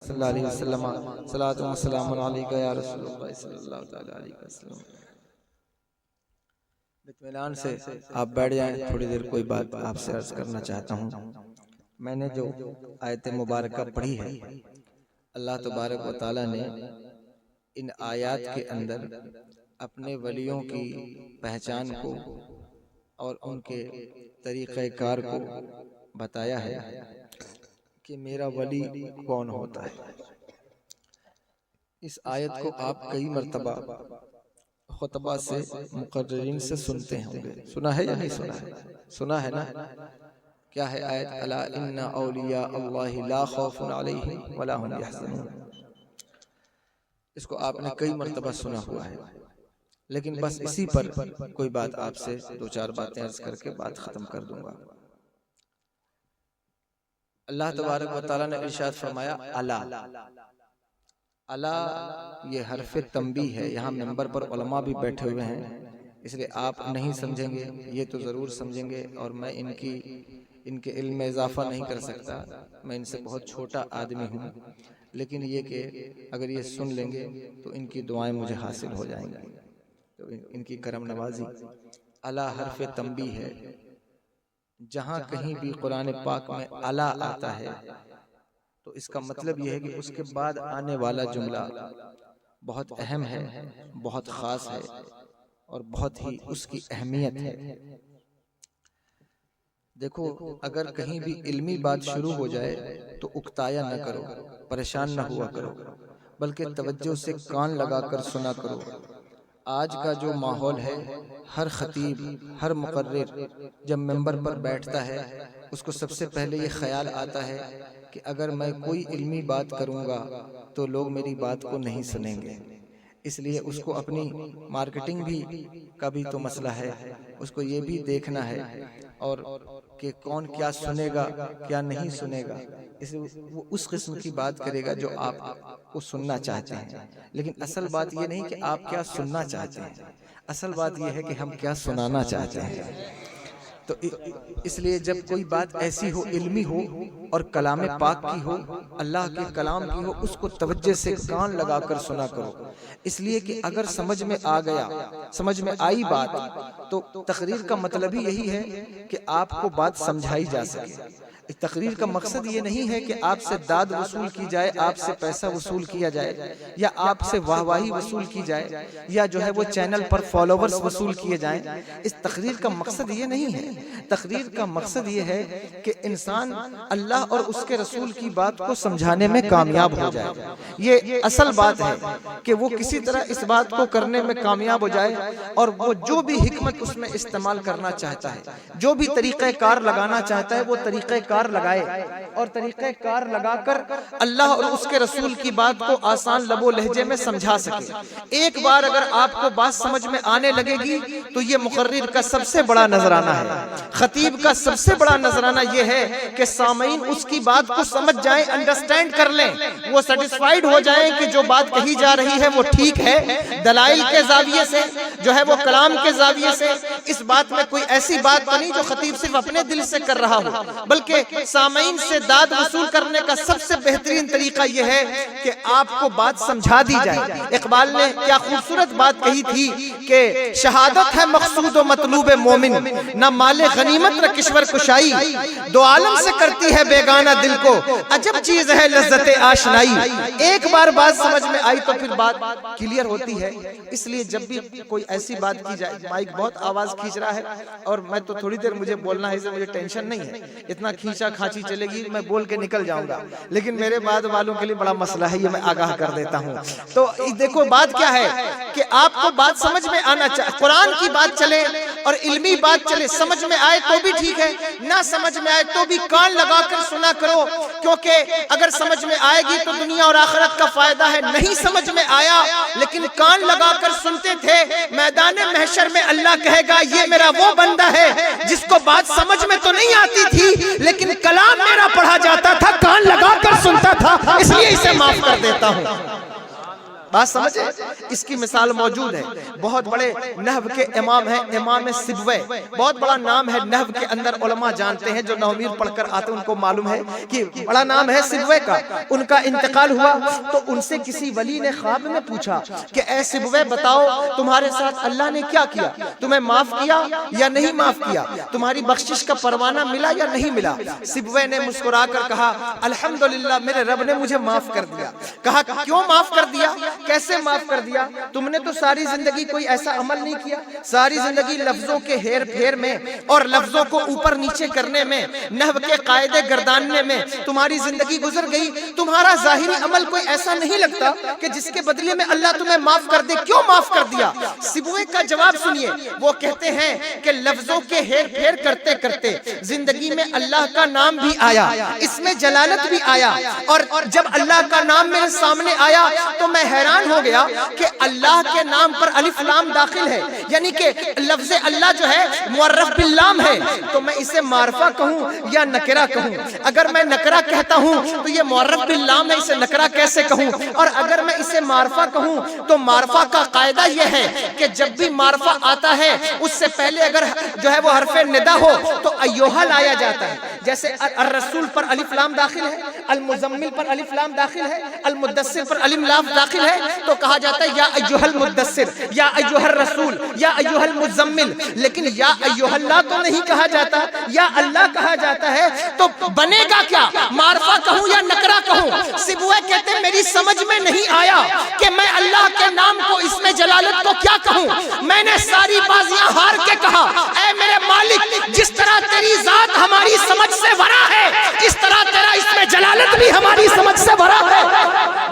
صلی اللہ علیہ وسلم صلاۃ و سلام علیک یا رسول اللہ صلی اللہ تعالی علیہ وسلم۔ اطمینان سے آپ بیٹھ جائیں، تھوڑی دیر کوئی بات آپ سے عرض کرنا چاہتا ہوں۔ میں نے جو آیت مبارکہ پڑھی ہے، اللہ تبارک و تعالی نے ان آیات کے اندر اپنے ولیوں کی پہچان کو اور ان کے طریقہ کار کو بتایا ہے کہ میرا ولی کون ہوتا ہے۔ اس آیت کو آپ کئی مرتبہ خطبہ سے مقررین سے سنتے ہوں گے، سنا ہے یا نہیں سنا ہے؟ سنا ہے نا؟ کیا ہے آیت؟ الا ان اولیاء اللہ لا خوف علیہم ولا هم یحزنون۔ اس کو آپ نے کئی مرتبہ سنا ہوا ہے، لیکن بس اسی پر کوئی بات آپ سے دو چار باتیں عرض کر کے بات ختم کر دوں گا۔ اللہ تبارک و تعالیٰ نے ارشاد فرمایا الا۔ الا یہ حرف تنبیہ ہے، یہاں منبر پر علماء بھی بیٹھے ہوئے ہیں، اس لیے آپ نہیں سمجھیں گے، یہ تو ضرور سمجھیں گے، اور میں ان کے علم میں اضافہ نہیں کر سکتا، میں ان سے بہت چھوٹا آدمی ہوں، لیکن یہ کہ اگر یہ سن لیں گے تو ان کی دعائیں مجھے حاصل ہو جائیں گی، تو ان کی کرم نوازی۔ الا حرف تنبیہ ہے، جہاں کہیں بھی قرآن پاک میں الا آتا ہے تو اس کا مطلب یہ ہے کہ اس کے بعد آنے والا جملہ بہت اہم ہے، بہت خاص ہے، اور بہت ہی اس کی اہمیت ہے۔ دیکھو، اگر کہیں بھی علمی بات شروع ہو جائے تو اکتایا نہ کرو، پریشان نہ ہوا کرو، بلکہ توجہ سے کان لگا کر سنا کرو۔ آج کا جو ماحول ہے، ہر خطیب، ہر مقرر جب منبر پر بیٹھتا ہے، اس کو سب سے پہلے یہ خیال آتا ہے کہ اگر میں کوئی علمی بات کروں گا تو لوگ میری بات کو نہیں سنیں گے، اس لیے اس کو اپنی مارکیٹنگ بھی کا بھی تو مسئلہ ہے، اس کو یہ بھی دیکھنا ہے اور کہ کون کیا سنے گا کیا نہیں سنے گا، اس لیے وہ اس قسم کی بات کرے گا جو آپ کو سننا چاہتے ہیں۔ لیکن اصل بات یہ نہیں کہ آپ کیا سننا چاہتے ہیں، اصل بات یہ ہے کہ ہم کیا سنانا چاہتے ہیں۔ تو اس لیے جب کوئی بات ایسی ہو، علمی ہو اور کلام پاک کی ہو، اللہ کے کلام کی ہو، اس کو توجہ سے کان لگا کر سنا کرو، اس لیے کہ اگر سمجھ میں آ گیا، سمجھ میں آئی بات، تو تقریر کا مطلب ہی یہی ہے کہ آپ کو بات سمجھائی جا سکے۔ اس تقریر کا مقصد یہ نہیں ہے کہ آپ سے داد وصول کی جائے، آپ سے پیسہ وصول کیا جائے، یا آپ سے واہواہی وصول کی جائے، یا جو ہے وہ چینل پر فالوورز وصول کیے جائیں۔ اس تقریر کا مقصد یہ نہیں ہے، تقریر کا مقصد یہ ہے کہ انسان اللہ اور اس کے رسول کی بات کو سمجھانے میں کامیاب ہو جائے۔ یہ اصل بات ہے کہ وہ کسی طرح اس بات کو کرنے میں کامیاب ہو جائے، اور وہ جو بھی حکمت اس میں استعمال کرنا چاہتا ہے، جو بھی طریقہ کار لگانا چاہتا ہے، وہ طریقہ کار لگائے، اور طریقہ کار لگا کر اللہ اور اس کے رسول کی بات کو آسان لب و لہجے میں سمجھا سکے۔ ایک بار اگر آپ کو بات سمجھ میں آنے لگے گی تو یہ مقرر کا سب سے بڑا نذرانہ ہے، خطیب کا سب سے بڑا نذرانہ یہ ہے کہ سامعین اس کی بات کو سمجھ جائیں، انڈرسٹینڈ کر لیں، وہ سیٹسفائیڈ ہو جائیں کہ جو بات کہی جا رہی ہے وہ ٹھیک ہے، دلائل کے زاویے سے، جو ہے وہ کلام کے زاویے سے، اس بات میں کوئی ایسی بات تو نہیں جو خطیب صرف اپنے دل سے کر رہا ہو، بلکہ سامعین سے داد وصول کرنے کا سب سے بہترین طریقہ یہ ہے کہ آپ کو بات سمجھا دی جائے۔ اقبال نے کیا خوبصورت بات کہی تھی کہ شہادت ہے مقصود و مطلوب مومن، نہ مال غنیمت نہ کشور کشائی، دو عالم سے کرتی ہے بیگانہ دل کو، عجب چیز ہے لذت آشنائی۔ ایک بار بات سمجھ میں آئی تو پھر بات کلیئر ہوتی ہے، اس لیے جب بھی کوئی ایسی بات کی جائے، مائک بہت آواز کھینچ رہا ہے اور میں تو تھوڑی دیر مجھے بولنا ہے، اسے مجھے ٹینشن نہیں ہے، اتنا کھینچا کھانچی چلے گی میں بول کے نکل جاؤں گا، لیکن میرے بعد والوں کے لیے بڑا مسئلہ ہے، یہ میں آگاہ کر دیتا ہوں۔ تو دیکھو بات کیا ہے کہ آپ کو بات سمجھ میں آنا چاہیے، قرآن کی بات چلے اور علمی بات چلے، سمجھ میں آئے تو بھی ٹھیک ہے، نہ سمجھ میں آئے تو بھی کان لگا کر سنا کرو، کیونکہ اگر سمجھ میں آئے گی تو دنیا اور آخرت کا فائدہ ہے، نہیں سمجھ میں آیا لیکن کان لگا کر سنتے تھے، میدان محشر میں اللہ کہے گا یہ میرا وہ بندہ ہے جس کو بات سمجھ میں تو نہیں آتی تھی لیکن کلام میرا پڑھا جاتا تھا، کان لگا کر سنتا تھا، اس لیے اسے معاف کر دیتا ہوں۔ بات سمجھے؟ اس کی مثال موجود ہے. بہت بڑے نحو کے امام ہیں امام سبوی، بہت بڑا نام ہے نحو کے اندر، علماء جانتے ہیں جو نومیر پڑھ کر آتے ہیں ان کو معلوم ہے کہ بڑا نام ہے سبوی کا. ان کا انتقال ہوا تو ان سے کسی ولی نے خواب میں پوچھا کہ اے سبوی بتاؤ تمہارے ساتھ اللہ نے کیا کیا، تمہیں معاف کیا یا نہیں معاف کیا، تمہاری بخشش کا پروانہ ملا یا نہیں ملا؟ سبوی نے مسکرا کر کہا الحمدللہ میرے رب نے مجھے معاف کر دیا. کہا کیوں معاف کر دیا، کیسے معاف کر دیا؟ تم نے تو ساری زندگی کوئی ایسا عمل نہیں کیا، ساری زندگی لفظوں کے ہیر پھیر میں اور لفظوں کو اوپر نیچے کرنے میں، نحو کے قاعدے گرداننے میں تمہاری زندگی گزر گئی. تمہارا ظاہری عمل کوئی ایسا نہیں لگتا کہ جس کے بدلے میں اللہ تمہیں معاف کر دے، کیوں معاف کر دیا؟ سبوی کا جواب سنیے، وہ کہتے ہیں کہ لفظوں کے ہیر پھیر کرتے کرتے زندگی میں اللہ کا نام بھی آیا، اس میں جلالت بھی آیا، اور جب اللہ کا نام میرے سامنے آیا تو میں حیران ہو گیا کہ اللہ کے نام پر الف لام داخل ہے، یعنی کہ لفظ اللہ جو ہے معرف باللام ہے. تو میں اسے معرفہ کہوں یا نکرہ کہوں؟ اگر میں نکرہ کہتا ہوں تو یہ معرف باللام ہے، اسے نکرہ کیسے کہوں؟ اور اگر میں اسے معرفہ کہوں تو معرفہ کا قاعدہ یہ ہے کہ جب بھی معرفہ آتا ہے اس سے پہلے اگر جو ہے وہ حرف ندا ہو تو ایوہا لایا جاتا ہے. جیسے الرسول پر الف لام داخل ہے، المزمل پر الف لام داخل ہے، المدثر پر الف لام داخل ہے، تو کہا جاتا ہے یا ایوہ المدثر، یا ایوہ الرسول، یا ایوہ المزمل. لیکن یا ایوہ اللہ تو نہیں کہا جاتا، یا اللہ کہا جاتا ہے. تو بنے گا کیا، معرفہ کہوں یا نکرہ کہوں؟ سبوی کہتے ہیں میری سمجھ میں نہیں آیا کہ میں اللہ کے نام کو، اس میں جلالت کو کیا کہوں. میں نے ساری بازیاں ہار کے کہا اے میرے مالک، جس طرح تیری ذات ہماری سمجھ سے ورا ہے اس طرح تیرا اس میں جلالت بھی ہماری سمجھ سے ورا ہے.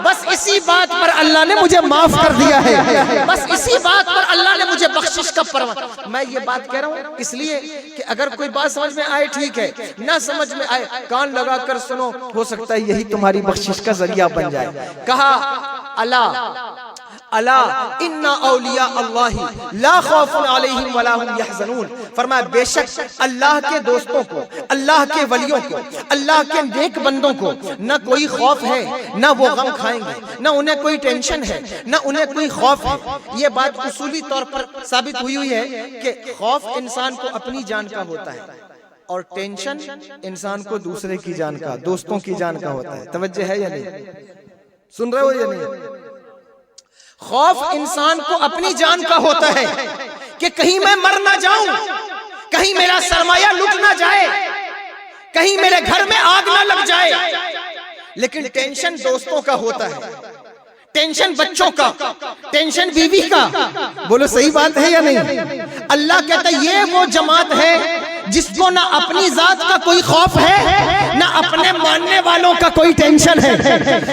بس اسی بات پر اللہ نے مجھے معاف کر دیا ہے، بس اسی بات پر اللہ نے مجھے بخشش کا پروانہ. میں یہ بات کہہ رہا ہوں اس لیے کہ اگر کوئی بات سمجھ میں آئے ٹھیک ہے، نہ سمجھ میں آئے کان لگا کر سنو، ہو سکتا ہے یہی تمہاری بخشش کا ذریعہ بن جائے. کہا الا ان اولیاء اللہ لا خوف علیہم ولا هم يحزنون. فرمایا بے شک اللہ کے دوستوں کو، اللہ کے ولیوں کو، اللہ کے نیک بندوں کو نہ کوئی خوف ہے، نہ وہ غم کھائیں گے، نہ انہیں کوئی ٹینشن ہے، نہ انہیں کوئی خوف ہے. یہ بات اصولی طور پر ثابت ہوئی ہے کہ خوف انسان کو اپنی جان کا ہوتا ہے اور ٹینشن انسان کو دوسرے کی جان کا، دوستوں کی جان کا ہوتا ہے. توجہ ہے یا نہیں؟ سن رہے ہو یا نہیں؟ خوف انسان کو اپنی جان کا ہوتا ہے کہ کہیں میں مر نہ جاؤں، کہیں میرا سرمایہ لٹ نہ جائے، کہیں میرے گھر میں آگ نہ لگ جائے. لیکن ٹینشن دوستوں کا ہوتا ہے، ٹینشن بچوں کا، ٹینشن بیوی کا. بولو صحیح بات ہے یا نہیں؟ اللہ کہتا ہے یہ وہ جماعت ہے جس کو نہ اپنی ذات کا کوئی خوف ہے، نہ اپنے ماننے والوں کا کوئی ٹینشن ہے.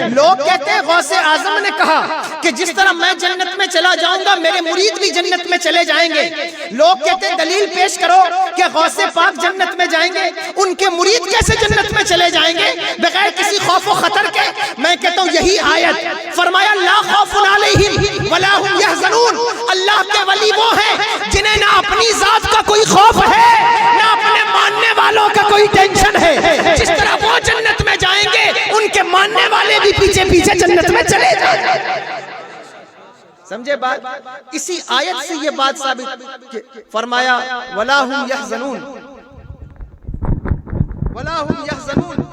لوگ کہتے ہیں غوث اعظم نے کہا کہ جس طرح میں جنت میں چلا جاؤں گا میرے مرید بھی جنت میں چلے جائیں گے. لوگ کہتے ہیں دلیل پیش کرو کہ غوث پاک جنت میں جائیں گے، ان کے مرید کیسے جنت میں چلے جائیں گے بغیر کسی خوف و خطر کے؟ میں کہتا ہوں یہی آیت فرمایا لا خوف علیہم ولا هم يحزنون. اللہ کے ولی وہ ہیں جنہیں نہ اپنی ذات کا کوئی خوف ہے، نہ اپنے ماننے والوں کا کوئی ٹینشن ہے. جس طرح وہ جنت میں جائیں گے ان کے ماننے والے بھی پیچھے پیچھے جنت میں چلے جائیں گے. سمجھے بات؟ اسی آیت سے یہ بات ثابت فرمایا ولا هم يحزنون ولا هم يحزنون.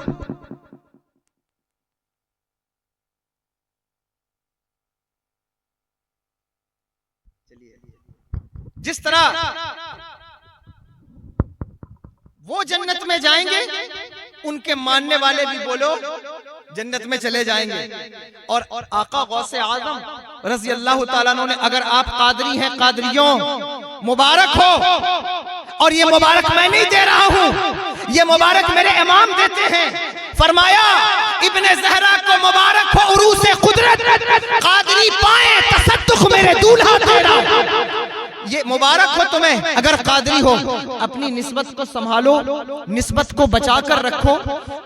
جس طرح وہ جنت میں جائیں گے ان کے ماننے والے بھی بولو جنت میں چلے جائیں گے. اور آقا غوث اعظم رضی اللہ تعالیٰ عنہ نے، اگر آپ قادری ہیں قادریوں مبارک ہو، اور یہ مبارک میں نہیں دے رہا ہوں، یہ مبارک میرے امام دیتے ہیں. فرمایا ابن زہرا کو مبارک ہو عروس قدرت، قادری پائیں تصدق میرے دولہا تیرا. یہ مبارک ہو تمہیں اگر قادری ہو، اپنی نسبت کو سنبھالو، نسبت کو بچا کر رکھو۔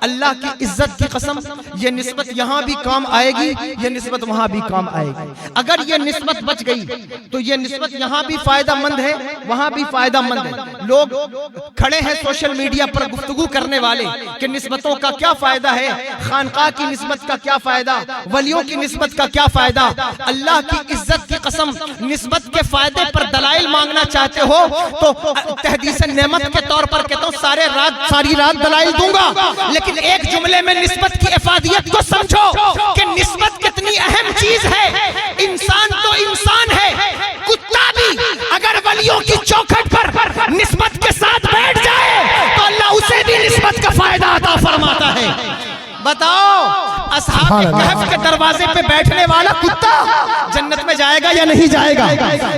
اللہ کی عزت کی قسم یہ نسبت یہاں بھی کام آئے گی، یہ نسبت وہاں بھی کام آئے گی۔ اگر یہ نسبت بچ گئی تو یہ نسبت یہاں بھی فائدہ مند ہے، وہاں بھی فائدہ مند ہے۔ لوگ کھڑے ہیں سوشل میڈیا پر گفتگو کرنے والے کہ نسبتوں کا کیا فائدہ ہے، خانقاہ کی نسبت کا کیا فائدہ، ولیوں کی نسبت کا کیا فائدہ۔ اللہ کی عزت کی قسم نسبت کے فائدے پر دلائل مانگنا چاہتے ہو تو تحدیث نعمت کے طور پر کہتا ہوں ساری رات دلائل دوں گا، لیکن ایک جملے میں نسبت کی افادیت کو سمجھو کہ نسبت کتنی اہم چیز ہے۔ انسان تو انسان ہے، کتا بھی اگر ولیوں کی چوکھٹ پر نسبت کے ساتھ بیٹھ جائے تو اللہ اسے بھی نسبت کا فائدہ عطا فرماتا ہے۔ بتاؤ اصحاب کہف کے دروازے پہ بیٹھنے والا کتا جنت میں جائے گا یا نہیں جائے گا؟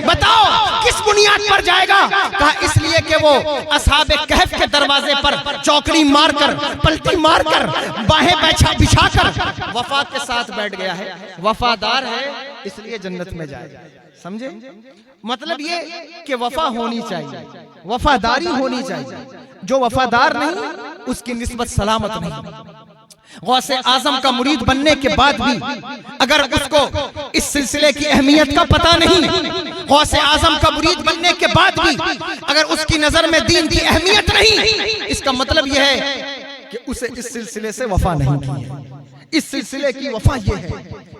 بتاؤ کس بنیاد پر جائے گا؟ کہا اس لیے کہ وہ اصحاب کہف کے دروازے پر چوکڑی مار کر، پلٹی مار کر، باہیں بچھا کر وفا کے ساتھ بیٹھ گیا ہے، وفادار ہے، اس لیے جنت میں جائے گا۔ سمجھے؟ مطلب یہ کہ وفا ہونی چاہیے، وفاداری ہونی چاہیے۔ جو وفادار نہیں اس کی نسبت سلامت نہیں۔ غوث اعظم کا مرید بننے کے بعد بھی اگر اس کو اس سلسلے کی اہمیت کا پتہ نہیں، غوث اعظم کا مرید بننے کے بعد بھی اگر اس کی نظر میں دین کی اہمیت نہیں، اس کا مطلب یہ ہے کہ اسے اس سلسلے سے وفا نہیں کی ہے۔ اس سلسلے کی وفا یہ ہے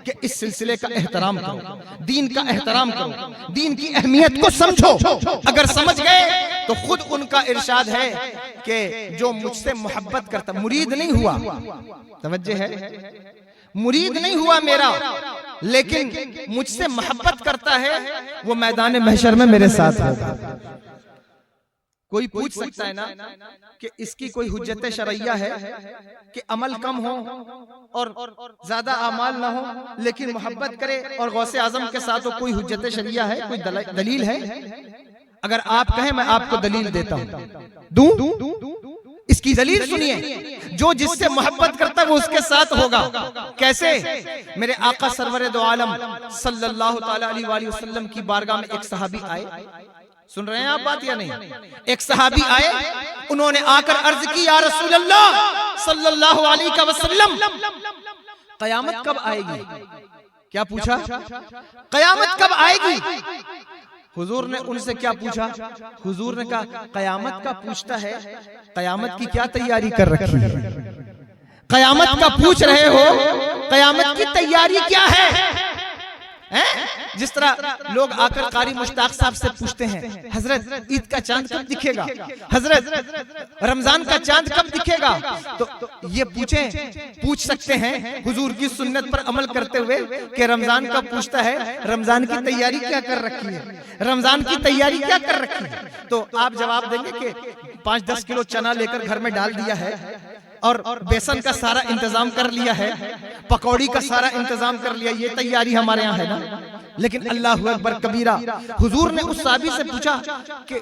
کہ اس سلسلے کا احترام کرو، دین کا احترام کرو، دین کی اہمیت کو سمجھو۔ اگر سمجھ گئے تو خود ان کا ارشاد ہے کہ جو مجھ سے محبت کرتا، مرید نہیں ہوا، توجہ ہے، مرید نہیں ہوا میرا، لیکن مجھ سے محبت کرتا ہے، وہ میدان محشر میں میرے ساتھ ہوگا۔ کوئی پوچھ سکتا ہے نا کہ اس کی کوئی حجت شرعیہ ہے کہ عمل کم ہو اور زیادہ اعمال نہ ہو لیکن محبت کرے اور غوث اعظم کے ساتھ ہو، کوئی حجت شرعیہ ہے، کوئی دلیل ہے؟ اگر آپ کہیں میں آپ کو دلیل دیتا ہوں، دوں؟ اس کی دلیل سنیے، جو جس سے محبت کرتا ہے وہ اس کے ساتھ ہوگا۔ کیسے؟ میرے آقا سرور دو عالم صلی اللہ تعالی علیہ وآلہ وسلم کی بارگاہ میں ایک صحابی آئے، سن رہے ہیں آپ بات یا نہیں؟ ایک صحابی آئے، انہوں نے آ کر عرض کی یا رسول اللہ صلی اللہ علیہ وسلم قیامت کب آئے گی؟ کیا پوچھا؟ قیامت کب آئے گی؟ حضور نے ان سے کیا پوچھا؟ حضور نے کہا قیامت کا پوچھتا ہے، قیامت کی کیا تیاری کر رکھی ہے؟ قیامت کا پوچھ رہے ہو، قیامت کی تیاری کیا ہے؟ جس طرح لوگ آ کر قاری مشتاق صاحب سے پوچھتے ہیں حضرت عید کا چاند کب دکھے گا، حضرت رمضان کا چاند کب دکھے گا، تو یہ پوچھ سکتے ہیں حضور کی سنت پر عمل کرتے ہوئے کہ رمضان کا پوچھتا ہے، رمضان کی تیاری کیا کر رکھی ہے، رمضان کی تیاری کیا کر رکھی ہے؟ تو آپ جواب دیں گے کہ 5-10 کلو چنا لے کر گھر میں ڈال دیا ہے اور بیسن کا سارا انتظام کر لیا ہے، پکوڑی کا سارا انتظام کر لیا، یہ تیاری ہمارے یہاں ہے نا۔ لیکن اللہ اکبر کبیرہ، حضور نے اس صحابی سے پوچھا کہ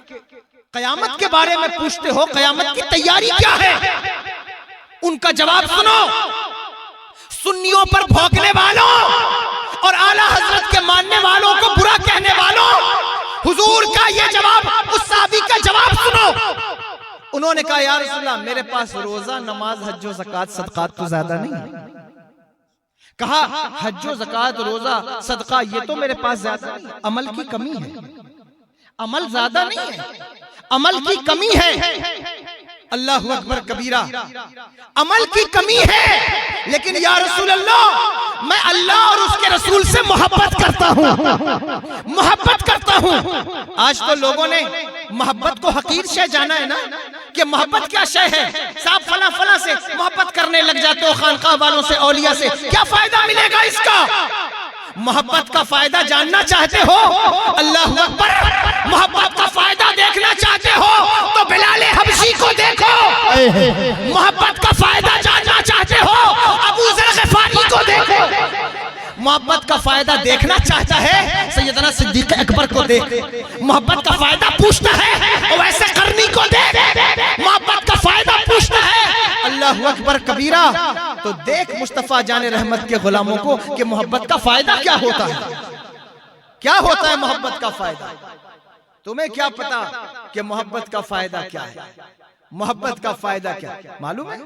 قیامت کے بارے میں پوچھتے ہو، قیامت کی تیاری کیا ہے؟ ان کا جواب سنو، سنیوں پر بھونکنے والوں اور اعلیٰ حضرت کے ماننے والوں کو برا کہنے والوں، حضور کا یہ جواب، اس صحابی کا جواب سنو۔ انہوں نے کہا یا رسول اللہ میرے پاس روزہ، نماز، حج و زکوٰۃ، صدقات تو زیادہ نہیں۔ کہا حج و زکوٰۃ، روزہ، صدقہ یہ تو میرے پاس زیادہ نہیں، عمل کی کمی ہے، عمل زیادہ نہیں ہے، عمل کی کمی ہے۔ اللہ اکبر کبیرہ، عمل کی کمی ہے، لیکن یا رسول اللہ میں اللہ اور اس کے رسول سے محبت کرتا ہوں، محبت کرتا ہوں۔ آج تو لوگوں نے محبت کو حقیر شے جانا ہے نا، کہ محبت کیا شے ہے، صاحب فلاں فلاں سے محبت کرنے لگ جاتے ہو، خانقاہ والوں سے، اولیاء سے، کیا فائدہ ملے گا اس کا؟ محبت کا فائدہ جاننا چاہتے ہو؟ اللہ اکبر، محبت کا فائدہ دیکھنا چاہتے ہو تو بلال حبشی کو دیکھو۔ محبت کا فائدہ جاننا چاہتے ہو ابو ذر غفاری کو دیکھو۔ محبت کا فائدہ دیکھنا چاہتا ہے سیدنا صدیق اکبر کو دیکھ۔ محبت کا فائدہ پوچھتا ہے ویسے قرنی کو دیکھ۔ محبت کا فائدہ پوچھتا ہے اللہ اکبر کبیرہ، تو دیکھ مصطفیٰ جان رحمت کے غلاموں کو کہ محبت کا فائدہ کیا ہوتا ہے، کیا ہوتا ہے محبت کا فائدہ۔ تمہیں کیا پتا کہ محبت کا فائدہ کیا ہے؟ محبت کا فائدہ کیا ہے معلوم ہے؟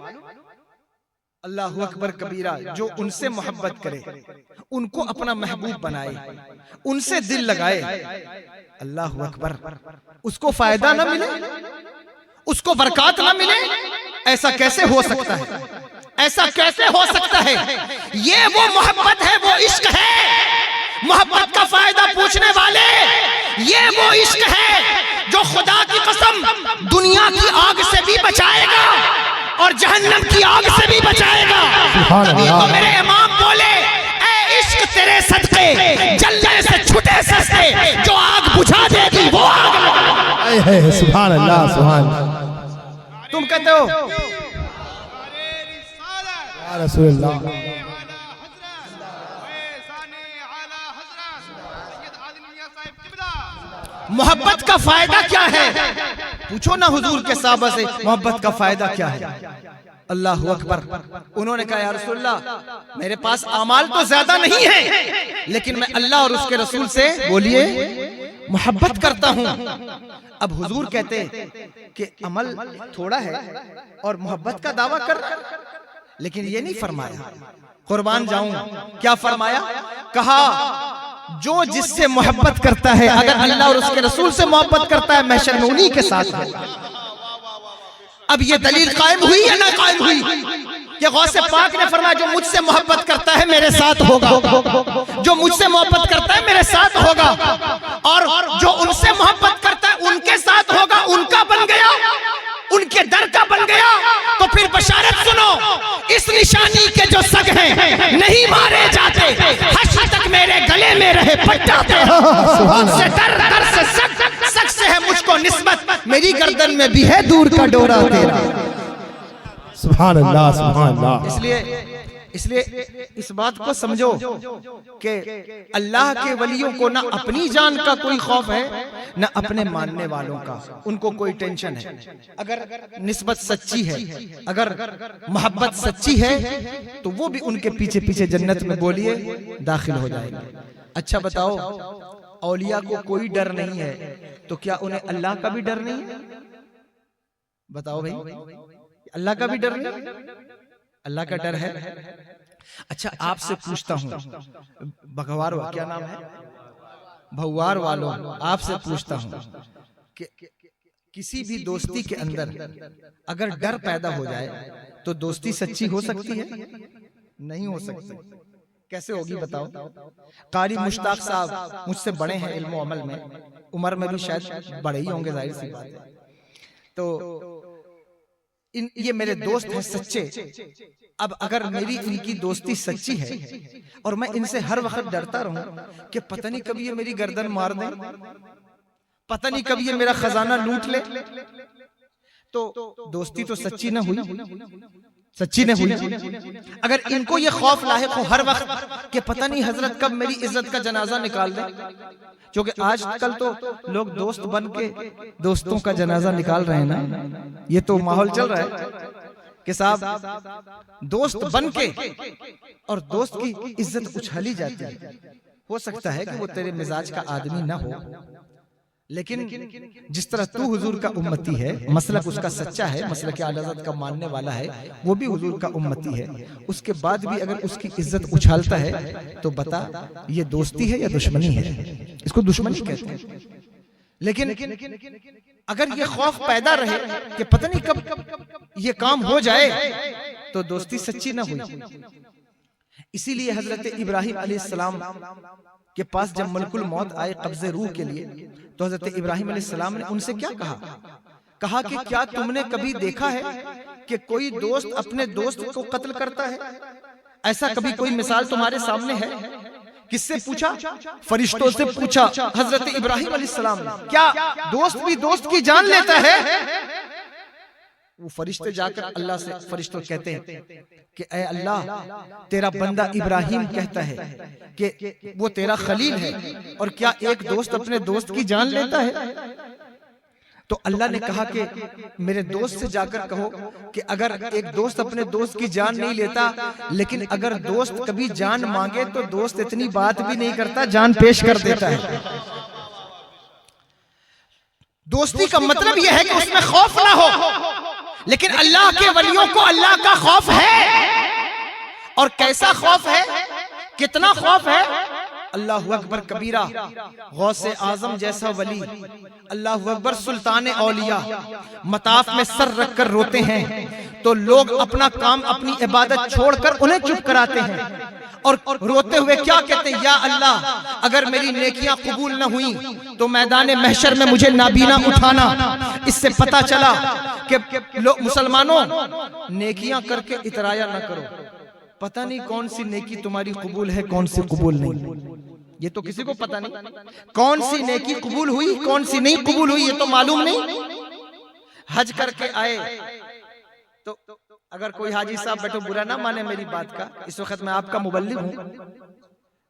اللہ اکبر کبیرہ، جو ان سے محبت کرے، ان کو اپنا محبوب بنائے، ان سے دل لگائے، اللہ اکبر، اس کو فائدہ نہ ملے، اس کو برکات نہ ملے؟ ایسا کیسے ہو سکتا ہے؟ ایسا کیسے ہو سکتا ہے؟ یہ وہ محبت ہے، وہ عشق ہے۔ محبت کا فائدہ پوچھنے والے، یہ وہ عشق ہے جو خدا کی قسم دنیا کی آگ سے بھی بچائے گا اور جہنم کی آگ سے بھی بچائے گا۔ ابھی تو میرے امام بولے، اے عشق تیرے صدقے جلنے سے چھٹے سستے، جو آگ بجھا دے گی وہ آگ لگا۔ سبحان اللہ، سبحان اللہ۔ تم کہتے ہو یا رسول اللہ، محبت کا فائدہ کیا ہے؟ پوچھو نا حضور کے صحابہ سے، محبت کا فائدہ کیا ہے؟ اللہ اکبر۔ انہوں نے کہا یا رسول اللہ، میرے پاس اعمال تو زیادہ نہیں ہیں، لیکن میں اللہ اور اس کے رسول سے بولیے محبت کرتا ہوں۔ اب حضور کہتے کہ عمل تھوڑا ہے اور محبت کا دعویٰ کر رہا ہے، لیکن یہ نہیں فرمایا، قربان جاؤں، کیا فرمایا؟ کہا جو جس سے محبت کرتا ہے، اگر اللہ اور اس کے رسول سے محبت کرتا ہے، محشر میں انہی کے ساتھ ہے۔ اب یہ دلیل قائم ہوئی یا نہ قائم ہوئی کہ غوث پاک نے فرمایا جو مجھ سے محبت کرتا ہے میرے ساتھ ہوگا، جو مجھ سے محبت کرتا ہے میرے ساتھ ہوگا، اور جو ان سے محبت کرتا ہے ان کے ساتھ ہوگا، ان کا بن گیا، ان کے در کا بن گیا۔ تو پھر بشارت سنو، اس نشانی کے جو سگ ہیں نہیں مارے جاتے، حشر تک میرے گلے میں رہے پٹ جاتے ہیں۔ ان سے در سے سگ سے ہے مجھ کو نسبت، میری گردن میں بھی ہے دور کا ڈورا تیرا۔ سبحان اللہ، سبحان اللہ۔ اس لیے اس بات کو سمجھو کہ اللہ کے ولیوں کو نہ اپنی جان کا کوئی خوف ہے، نہ اپنے ماننے والوں کا، ان کو کوئی ٹینشن ہے۔ اگر نسبت سچی ہے، اگر محبت سچی ہے، تو وہ بھی ان کے پیچھے پیچھے جنت میں بولیے داخل ہو جائیں گے۔ اچھا بتاؤ، اولیاء کو کوئی ڈر نہیں ہے تو کیا انہیں اللہ کا بھی ڈر نہیں ہے؟ بتاؤ بھائی، اللہ کا بھی ڈر نہیں؟ اللہ کا ڈر ہے۔ اچھا آپ سے پوچھتا ہوں، بگوار کیا نام ہے، بھوار والوں، آپ سے پوچھتا ہوں کہ کسی بھی دوستی کے اندر اگر ڈر پیدا ہو جائے تو دوستی سچی ہو سکتی ہے؟ نہیں ہو سکتی۔ کیسے ہوگی بتاؤ؟ قاری مشتاق صاحب مجھ سے بڑے ہیں علم و عمل میں، عمر میں بھی شاید بڑے ہی ہوں گے، ظاہر سی بات ہے۔ تو یہ میرے دوست ہیں سچے۔ اب اگر میری ان کی دوستی سچی ہے اور میں ان سے ہر وقت ڈرتا رہوں کہ پتہ نہیں کبھی یہ میری گردن مار دیں، پتہ نہیں کبھی یہ میرا خزانہ لوٹ لے، تو دوستی تو سچی نہ ہوئی، سچی نہ ہوئی۔ اگر ان کو یہ خوف لاحق ہو ہر وقت کہ پتہ نہیں حضرت کب میری عزت کا جنازہ نکال دیں، کیونکہ آج کل تو لوگ دوست بن کے دوستوں کا جنازہ نکال رہے ہیں نا، یہ تو ماحول چل رہا ہے کہ صاحب دوست بن کے اور دوست کی عزت اچھالی جاتی ہے۔ ہو سکتا ہے کہ وہ تیرے مزاج کا آدمی نہ ہو، لیکن جس طرح تو حضور کا امتی ہے، مسلک اس کا سچا ہے، مسلک اعلی حضرت کا ماننے والا ہے، وہ بھی حضور کا امتی ہے، اس کے بعد بھی اگر اس کی عزت اچھالتا ہے تو بتا یہ دوستی ہے یا دشمنی ہے؟ اس کو دشمنی کہتے ہیں۔ لیکن اگر یہ خوف پیدا رہے کہ پتہ نہیں کب یہ کام ہو جائے تو دوستی سچی نہ ہوئی۔ اسی لیے حضرت ابراہیم علیہ السلام کے پاس جب ملک الموت آئے قبض روح کے لیے، تو حضرت ابراہیم علیہ السلام نے ان سے کیا کہا کہ کیا تم نے کبھی دیکھا ہے کہ کوئی دوست اپنے دوست کو قتل کرتا ہے؟ ایسا کبھی کوئی مثال تمہارے سامنے ہے؟ کس سے پوچھا؟ فرشتوں سے پوچھا حضرت ابراہیم علیہ السلام نے، کیا دوست بھی دوست کی جان لیتا ہے؟ وہ فرشتے جا کر اللہ سے فرشتوں کہتے ہیں کہ اے اللہ، تیرا بندہ ابراہیم کہتا ہے کہ وہ تیرا خلیل ہے، اور کیا ایک دوست اپنے دوست کی جان لیتا ہے؟ تو اللہ نے کہا کہ میرے دوست سے جا کر کہو کہ اگر ایک دوست اپنے دوست کی جان نہیں لیتا، لیکن اگر دوست کبھی جان مانگے تو دوست اتنی بات بھی نہیں کرتا، جان پیش کر دیتا ہے۔ دوستی کا مطلب یہ ہے کہ اس میں خوف نہ ہو، لیکن اللہ کے ولیوں کو اللہ کا خوف ہے. اور کیسا خوف ہے، کتنا خوف ہے؟ اللہ اکبر کبیرہ. غوث اعظم جیسا ولی، اللہ اکبر، سلطان اولیاء مطاف میں سر رکھ کر روتے ہیں تو لوگ اپنا کام، اپنی عبادت چھوڑ کر انہیں چپ کراتے ہیں اور روتے ہوئے کیا کہتے ہیں؟ یا اللہ اگر میری نیکیاں قبول نہ ہوئیں تو میدان محشر میں مجھے نابینا اٹھانا. اس سے پتا چلا کہ مسلمانوں، نیکیاں کر کے اترایا نہ کرو. پتہ نہیں کون سی نیکی تمہاری قبول ہے، کون سی قبول نہیں، یہ تو کسی کو پتہ نہیں. کون سی نیکی قبول ہوئی، کون سی نہیں قبول ہوئی، یہ تو معلوم نہیں. حج کر کے آئے تو اگر کوئی حاجی صاحب بیٹھو، برا نہ مانے میری بات کا، اس وقت میں آپ کا مبلغ ہوں،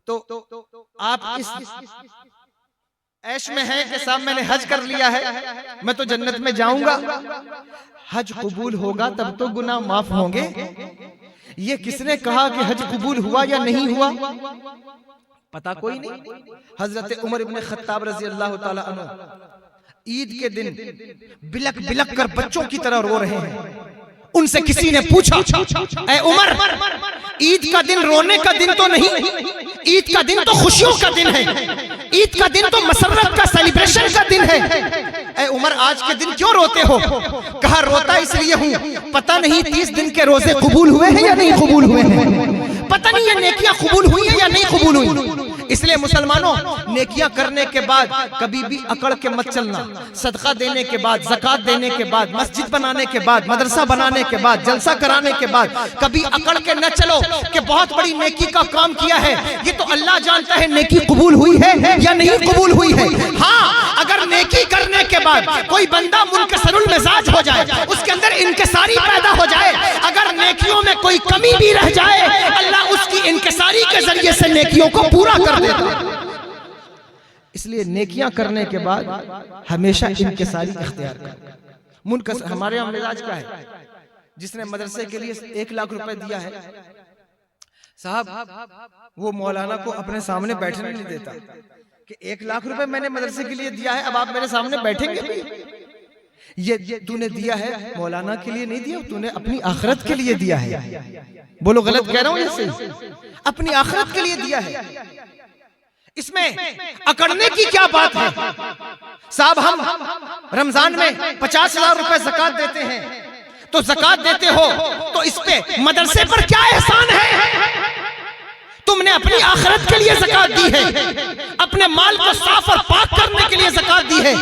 تو آپ اس عیش میں ہیں کہ صاحب میں نے حج کر لیا ہے، میں تو جنت میں جاؤں گا. حج قبول ہوگا تب تو گناہ معاف ہوں گے. یہ کس نے کہا کہ حج قبول ہوا یا نہیں ہوا؟ پتا کوئی نہیں. حضرت عمر ابن خطاب رضی اللہ تعالی عنہ عید کے دن بلک بلک کر بچوں کی طرح رو رہے ہیں. ان سے کسی نے پوچھا، اے عمر، عید کا دن رونے کا دن تو نہیں، عید کا دن تو خوشیوں کا دن ہے، عید کا دن تو مسرت کا، سیلیبریشن کا دن ہے. اے عمر، آج کے دن کیوں روتے ہو؟ کہا روتا اس لیے ہوں، پتہ نہیں 30 دن کے روزے قبول ہوئے ہیں یا نہیں قبول ہوئے ہیں، پتہ نہیں یہ نیکیاں قبول ہوئی ہیں یا نہیں قبول ہوئی. اس لیے مسلمانوں، نیکیاں کرنے کے بعد کبھی بھی اکڑ کے مت چلنا. صدقہ دینے کے بعد، زکوٰۃ دینے کے بعد، مسجد بنانے کے بعد، مدرسہ بنانے کے بعد، جلسہ کرانے کے بعد کبھی اکڑ کے نہ چلو کہ بہت بڑی نیکی کا کام کیا ہے. یہ تو اللہ جانتا ہے نیکی قبول ہوئی ہے یا نہیں قبول ہوئی ہے. ہاں، اگر نیکی کرنے کے بعد کوئی بندہ منکسر المزاج ہو جائے، اس کے اندر انکساری پیدا ہو جائے، اگر نیکیوں میں کوئی کمی بھی رہ جائے، اللہ اس کی انکساری کے ذریعے سے نیکیوں کو پورا کر دیتا. اس لیے نیکیاں کرنے کے بعد ہمیشہ انکساری اختیار کریں. منکسر ہمارے یہاں مزاج کا ہے، جس نے مدرسے کے لیے 1 لاکھ روپے دیا ہے، صاحب وہ مولانا کو اپنے سامنے بیٹھنے نہیں دیتا کہ 1 لاکھ روپے میں نے مدرسے کے لیے دیا ہے، اب آپ میرے سامنے بیٹھیں گے. یہ تو نے دیا ہے مولانا کے لیے نہیں دیا، تو نے اپنی آخرت کے لیے دیا ہے. بولو غلط کہہ رہا ہوں؟ یہ صحیح، اپنی آخرت کے لیے دیا ہے. اس میں اکڑنے کی کیا بات ہے؟ صاحب ہم رمضان میں 50,000 روپے زکوٰۃ دیتے ہیں، تو زکوٰۃ دیتے ہو تو اس پہ مدرسے پر کیا احسان ہے؟ تم نے اپنی آخرت کے لیے زکوٰۃ دی ہے، اپنے مال کو صاف اور پاک کرنے کے لیے زکوٰۃ دی ہے.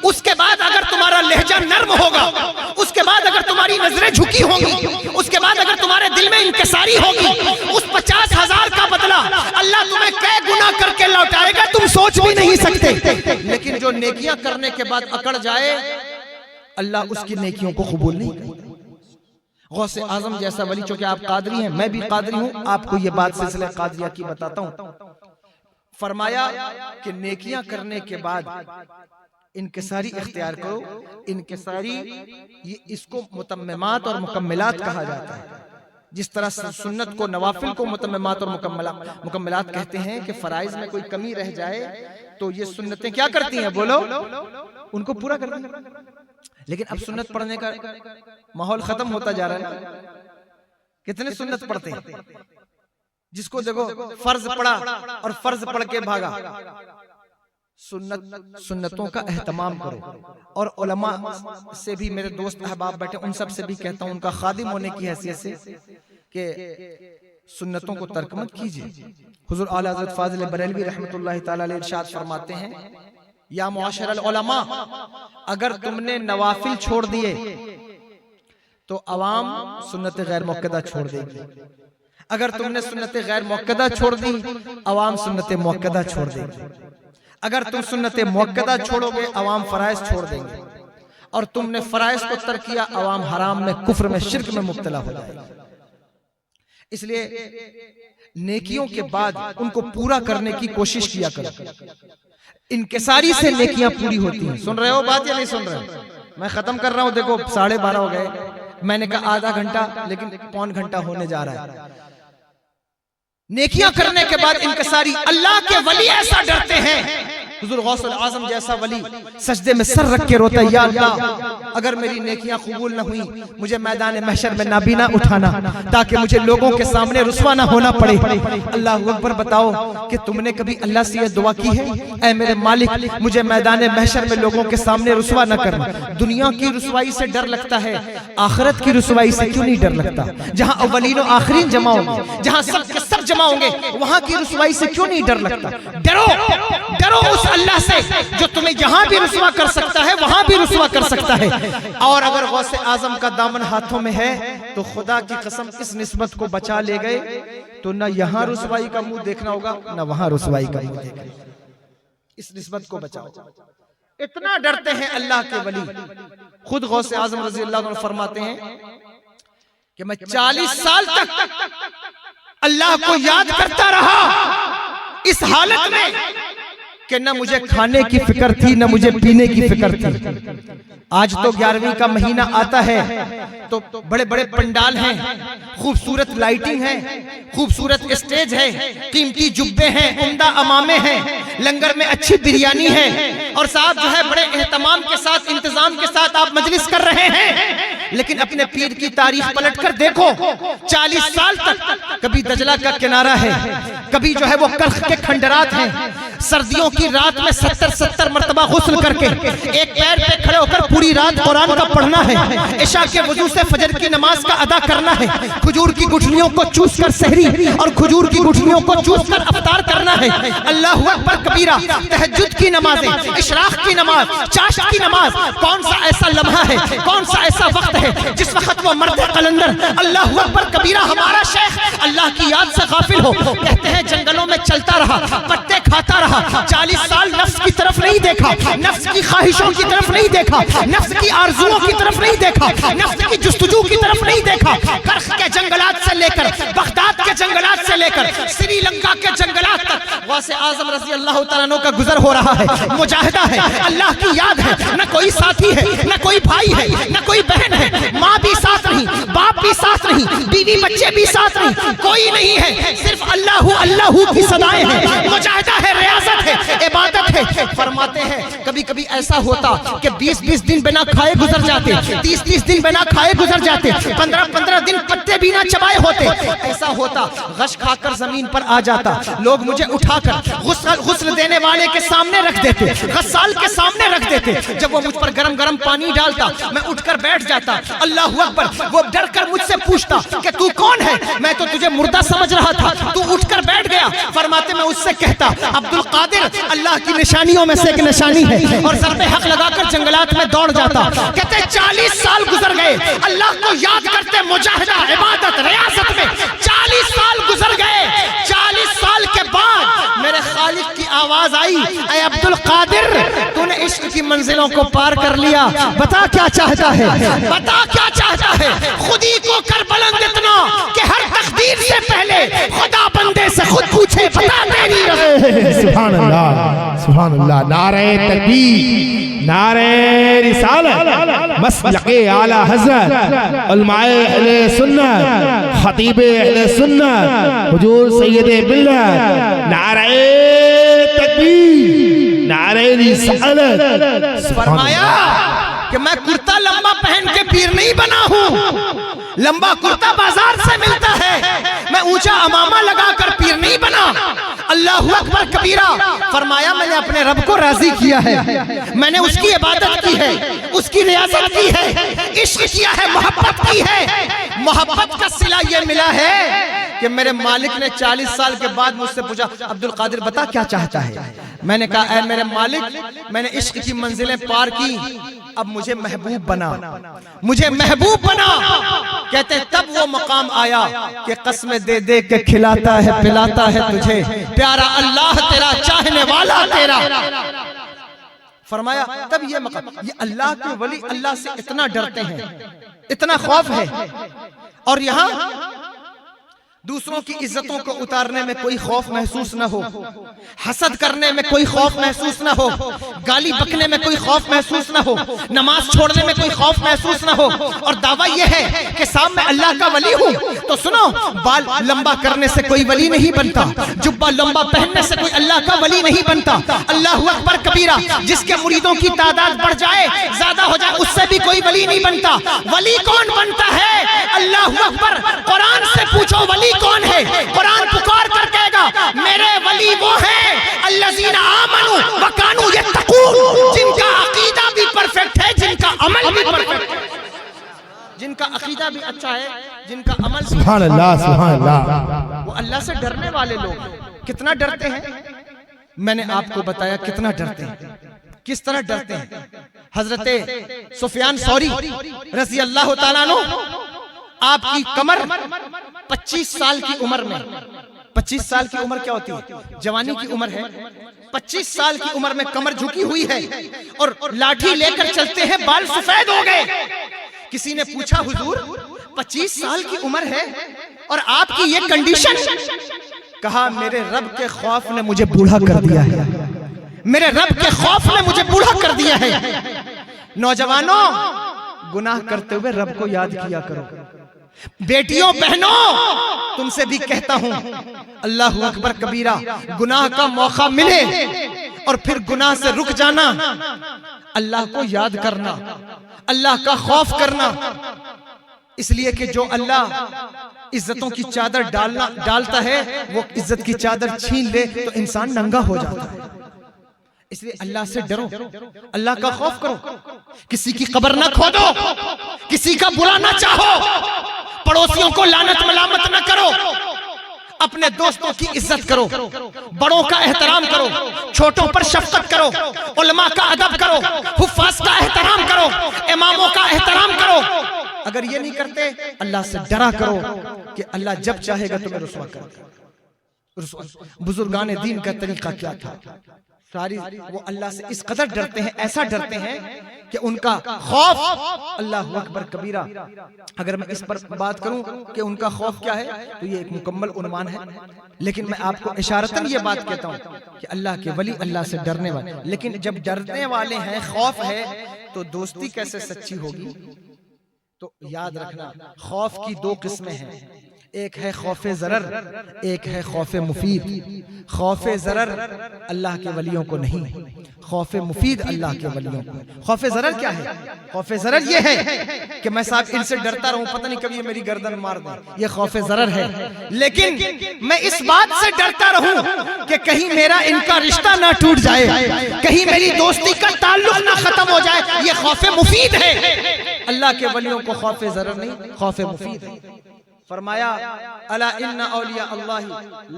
اس کے بعد اگر تمہارا لہجہ نرم ہوگا، اس کے بعد اگر تمہاری نظریں جھکی ہوں گی، اس کے بعد اگر تمہارے دل میں انکساری ہوگی، اس 50,000 کا بدلہ اللہ تمہیں کئے گنا کر کے لوٹائے گا تم سوچ بھی نہیں سکتے. لیکن جو نیکیاں کرنے کے بعد اکڑ جائے، اللہ اس کی نیکیوں کو قبول نہیں کرتا. غوث اعظم جیسا ولی، چونکہ آپ قادری ہیں، میں بھی قادری ہوں، آپ کو یہ بات سلسلہ قادریہ کی بتاتا ہوں. فرمایا کہ نیکیاں کرنے کے بعد انکساری اختیار کرو. انکساری، یہ اس کو متممات اور مکملات کہا جاتا ہے. جس طرح سنت کو، نوافل کو متممات اور مکملات کہتے ہیں کہ فرائض میں کوئی کمی رہ جائے تو یہ سنتیں کیا کرتی ہیں؟ بولو، ان کو پورا کرتی ہیں. لیکن اب سنت پڑھنے کا ماحول ختم ہوتا جا رہا ہے. کتنے سنت پڑھتے ہیں؟ جس کو دیکھو فرض پڑھا اور فرض پڑھ کے بھاگا. سنتوں کا اہتمام کرو. اور علماء سے بھی، میرے دوست احباب بیٹھے، ان سب سے بھی کہتا ہوں، ان کا خادم ہونے کی حیثیت سے، کہ سنتوں کو ترک مت کیجئے. حضور اعلیٰ حضرت فاضل بریلوی رحمت اللہ تعالی علیہ ارشاد فرماتے ہیں، یا معاشر العلماء، اگر تم نے نوافل چھوڑ دیے تو عوام سنت غیر موقدہ چھوڑ دے گی. اگر تم نے سنت غیر موقدہ چھوڑ دی، عوام سنت موقدہ چھوڑ دے گی. اگر تم سنت موقدہ چھوڑو گے، عوام فرائض چھوڑ دیں گے. اور تم نے فرائض کو ترک کیا، عوام حرام میں، کفر میں، شرک میں مبتلا ہو جائے. اس لیے نیکیوں کے بعد ان کو پورا کرنے کی کوشش کیا کرو. انکساری سے نیکیاں پوری ہوتی ہیں. سن رہے ہو بات یا نہیں سن رہے ہو؟ میں ختم کر رہا ہوں. دیکھو 12:30 ہو گئے. میں نے کہا آدھا گھنٹہ، لیکن پون گھنٹہ ہونے جا رہا ہے. نیکیاں کرنے کے بعد انکساری. اللہ کے ولی ایسا ڈرتے ہیں حضور غوث العظم جیسا ولی سجدے میں سر رکھ کے روتا ہے، یا اللہ اگر میری نیکیاں قبول نہ ہوئی مجھے میدان محشر میں نابینا اٹھانا تاکہ مجھے لوگوں کے سامنے رسوا نہ ہونا پڑے۔ اللہ اکبر، بتاؤ کہ تم نے کبھی اللہ سے یہ دعا کی ہے، اے میرے مالک مجھے میدان محشر میں لوگوں کے سامنے رسوا نہ کرنا۔ دنیا کی رسوائی سے ڈر لگتا ہے، آخرت کی رسوائی سے کیوں نہیں ڈر لگتا؟ جہاں اولین و آخرین جمع ہوں گے، جہاں سب کے سب جمع ہوں گے، وہاں کی رسوائی سے کیوں نہیں ڈر لگتا؟ ڈرو ڈرو اس اللہ سے جو تمہیں یہاں بھی رسوا کر سکتا ہے، وہاں بھی رسوا کر سکتا ہے۔ اور اگر غوث اعظم کا دامن ہاتھوں میں ہے تو خدا کی قسم اس نسبت کو بچا لے گئے تو نہ یہاں رسوائی کا منہ دیکھنا ہوگا نہ وہاں رسوائی کا منہ دیکھنا ہوگا۔ اس نسبت کو بچاؤ۔ اتنا ڈرتے ہیں اللہ کے ولی، خود غوث اعظم رضی اللہ عنہ فرماتے ہیں کہ میں 40 سال تک اللہ کو یاد کرتا رہا اس حالت میں کہ نہ مجھے کھانے کی فکر تھی نہ مجھے پینے کی فکر تھی۔ آج تو 11ویں کا مہینہ آتا ہے تو بڑے بڑے پنڈال ہیں، خوبصورت لائٹنگ ہے، خوبصورت اسٹیج ہے، قیمتی جبے ہیں، عمدہ امامے ہیں، لنگر میں اچھی بریانی ہے، اور صاحب جو ہے بڑے اہتمام کے ساتھ انتظام کے ساتھ آپ مجلس کر رہے ہیں۔ لیکن اپنے پیر کی تاریخ پلٹ کر دیکھو، 40 سال تک کبھی دجلہ کا کنارہ ہے، کبھی جو ہے وہ کرخ کے کھنڈرات ہیں، سردیوں کی رات میں 70 مرتبہ غسل کر کے ایک پیر پہ کھڑے ہو کر پوری رات قرآن کا پڑھنا ہے، عشاء کے وضو سے فجر کی نماز کا ادا کرنا ہے، کھجور کی گٹھلیوں کو چوس کر سحری اور کھجور کی گٹھلیوں کو چوس کر افطار کرنا ہے۔ اللہ اکبر کبیرہ، تہجد کی نمازیں، اشراق کی نماز، چاشت کی نماز، کون سا ایسا لمحہ ہے، کون سا ایسا وقت ہے جس وقت وہ مرد قلندر اللہ اکبر کبیرہ ہمارا شیخ اللہ کی یاد سے غافل ہو؟ کہتے ہیں جنگلوں میں چلتا رہا، پتے کھاتا رہا، 40 سال نفس کی طرف نہیں دیکھا، نفس کی خواہشوں کی طرف نہیں دیکھا، نفس کی آرزوؤں کی طرف نہیں دیکھا، نفس کی جستجو کی طرف نہیں دیکھا۔ کرخ کے جنگلات سے لے کر بغداد کے جنگلات سے لے کر سری لنکا کے جنگلات تک غوث اعظم رضی اللہ تعالیٰ عنہ کا گزر ہو رہا ہے، مجاہدہ ہے، اللہ کی یاد ہے، نہ کوئی ساتھی ہے، نہ کوئی بھائی ہے، نہ کوئی بہن ہے، ماں بھی ساتھ نہیں، باپ بھی ساتھ نہیں، بیوی بچے بھی ساتھ نہیں، کوئی نہیں ہے، صرف اللہ اللہ کی صدائیں ہیں، مجاہدہ ہے، ریاضت ہے، عبادت ہے۔ فرماتے ہیں کبھی کبھی ایسا ہوتا کہ 20 دن بنا کھائے گزر جاتے، 30 دن بنا کھائے گزر جاتے، 15 دن پتے بھی نہ چبائے ہوتے۔ ایسا ہوتا غش کھا کر زمین پر آ جاتا، لوگ مجھے اٹھا کر غسل دینے والے کے سامنے رکھ دیتے، غسال کے سامنے رکھ دیتے۔ جب وہ مجھ پر گرم گرم پانی ڈالتا میں اٹھ کر بیٹھ جاتا، اللہ اکبر، وہ ڈر کر مجھ سے پوچھتا کہ تو کون ہے؟ میں تو تجھے مردہ سمجھ رہا تھا، تو اٹھ کر بیٹھ گیا۔ فرماتے میں اس سے کہتا عبد القادر اللہ کی نشانیوں میں سے ایک نشانی ہے، اور سر پہ حق لگا کر جنگلات میں دوڑ جاتا۔ کہتے 40 سال گزر گئے اللہ کو یاد کرتے، مجاہدہ، عبادت، ریاضت میں 40 سال گزر گئے۔ 40 سال کے بعد میرے خالق کی آواز آئی، اے عبد القادر تو نے عشق کی منزلوں کو پار کر لیا، بتا کیا چاہتا ہے، بتا کیا چاہتا ہے۔ خودی کو کر بلند اتنا کہ ہر تقدیر سے پہلے خدا بندے سے خود پوچھے، بتا تیری رضا۔ سبحان اللہ، سبحان اللہ، نعرہ تکبیر، نعرہ رسالت، مسلک اعلی حضرت، علماء اہل سنت، خطیب اہل سنت، حضور سید ملت، نعرہ تکبیر، نعرہ رسالت۔ فرمایا کہ میں کرتا لمبا پہن کے پیر نہیں بنا ہوں، لمبا کرتا بازار سے ملتا ہے، میں اونچا امامہ لگا کر پیر نہیں بنا۔ اللہ اکبر کبیرہ۔ فرمایا میں نے اپنے رب کو راضی کیا ہے، میں نے اس کی عبادت کی ہے، اس کی ریاضت کی ہے، عشق کیا ہے، محبت کی ہے۔ محبت کا صلہ یہ ملا ہے کہ میرے مالک نے 40 سال کے بعد مجھ سے پوچھا عبد القادر بتا کیا چاہتا ہے؟ میں نے کہا اے میرے مالک میں نے عشق کی منزلیں پار کی، اب مجھے محبوب بنا، مجھے محبوب بنا۔ کہتے تب وہ مقام آیا کہ قسمیں دے دے کے کھلاتا ہے پلاتا ہے تجھے، پیارا اللہ تیرا، چاہنے والا تیرا۔ فرمایا تب یہ مقام، یہ اللہ کے ولی اللہ سے اتنا ڈرتے ہیں، اتنا خوف ہے۔ اور یہاں دوسروں کی عزتوں کو اتارنے میں کوئی خوف محسوس نہ ہو، حسد کرنے میں کوئی خوف محسوس نہ ہو، گالی بکنے میں کوئی خوف محسوس نہ ہو، نماز چھوڑنے میں کوئی خوف محسوس نہ ہو، اور دعویٰ یہ ہے کہ صاحب میں اللہ کا ولی ہوں تو سنو، بال لمبا کرنے سے کوئی ولی نہیں بنتا، جبہ لمبا پہننے سے کوئی اللہ کا ولی نہیں بنتا۔ اللہ اکبر کبیرہ، جس کے مریدوں کی تعداد بڑھ جائے، زیادہ ہو جائے، اس سے بھی کوئی ولی نہیں بنتا۔ ولی کون بنتا ہے؟ اللہ اکبر، قرآن سے پوچھو ولی کون ہے؟ قرآن پکار کر کہے گا میرے ولی وہ ہیں الذین آمنوا وکانوا یتقون، جن کا عقیدہ بھی پرفیکٹ ہے، جن کا عمل بھی پرفیکٹ ہے، جن کا عقیدہ بھی اچھا ہے، جن کا عمل بھی۔ سبحان اللہ سبحان اللہ۔ وہ اللہ سے ڈرنے والے لوگ کتنا ڈرتے ہیں؟ میں نے آپ کو بتایا کتنا ڈرتے ہیں، کس طرح ڈرتے ہیں۔ حضرت سفیان ثوری رضی اللہ تعالیٰ عنہ، آپ کی کمر 25 سال کی عمر میں، 25 سال کی عمر کیا ہوتی ہے؟ جوانی کی عمر ہے۔ 25 سال کی عمر میں کمر جھکی ہوئی ہے اور لاٹھی لے کر چلتے ہیں، بال سفید ہو گئے۔ کسی نے پوچھا حضور 25 سال کی عمر ہے اور آپ کی یہ کنڈیشن؟ کہا میرے رب کے خوف نے مجھے بوڑھا کر دیا ہے، میرے رب کے خوف نے مجھے بوڑھا کر دیا ہے۔ نوجوانوں، گناہ کرتے ہوئے رب کو یاد کیا کرو۔ بیٹیوں بہنوں، تم سے بھی کہتا ہوں، اللہ اکبر کبیرہ، گناہ کا موقع ملے اور پھر گناہ سے رک جانا، اللہ کو یاد کرنا، اللہ کا خوف کرنا، اس لیے کہ جو اللہ عزتوں کی چادر ڈالتا ہے وہ عزت کی چادر چھین لے تو انسان ننگا ہو جاتا ہے۔ اس لیے اللہ سے ڈرو، اللہ کا خوف کرو، کسی کی قبر نہ کھودو، کسی کا برا نہ چاہو، پڑوسیوں کو لعنت ملامت نہ کرو، اپنے دوستوں کی عزت کرو، بڑوں کا احترام کرو، چھوٹوں پر شفقت کرو، علماء کا ادب کرو، حفاظ کا احترام کرو، اماموں کا احترام کرو۔ اگر یہ نہیں کرتے، اللہ سے ڈرا کرو کہ اللہ جب چاہے گا تمہیں رسوا کرے گا۔ بزرگان دین کا طریقہ کیا تھا؟ ساری وہ اللہ سے اس قدر ڈرتے ہیں، ایسا ڈرتے ہیں کہ ان کا خوف، اللہ اکبر کبیرہ، اگر میں اس پر بات کروں کہ ان کا خوف کیا ہے تو یہ ایک مکمل عنوان ہے، لیکن میں آپ کو اشارتاً یہ بات کہتا ہوں کہ اللہ کے ولی اللہ سے ڈرنے والے، لیکن جب ڈرنے والے ہیں، خوف ہے، تو دوستی کیسے سچی ہوگی؟ تو یاد رکھنا، خوف کی دو قسمیں ہیں، ایک ہے خوف ضرر، ایک ہے خوف مفید۔ خوف ضرر اللہ کے ولیوں کو نہیں، خوف مفید اللہ کے ولیوں کو۔ خوف ضرر کیا ہے؟ خوف ضرر یہ ہے کہ میں صاحب ان سے ڈرتا رہوں، پتہ نہیں کبھی یہ میری گردن مار دیں، یہ خوف ضرر ہے۔ لیکن میں اس بات سے ڈرتا رہوں کہ کہیں میرا ان کا رشتہ نہ ٹوٹ جائے، کہیں میری دوستی کا تعلق نہ ختم ہو جائے، یہ خوف مفید ہے۔ اللہ کے ولیوں کو خوف ضرر نہیں، خوف مفید ہے۔ فرمایا الا ان اولیاء اللہ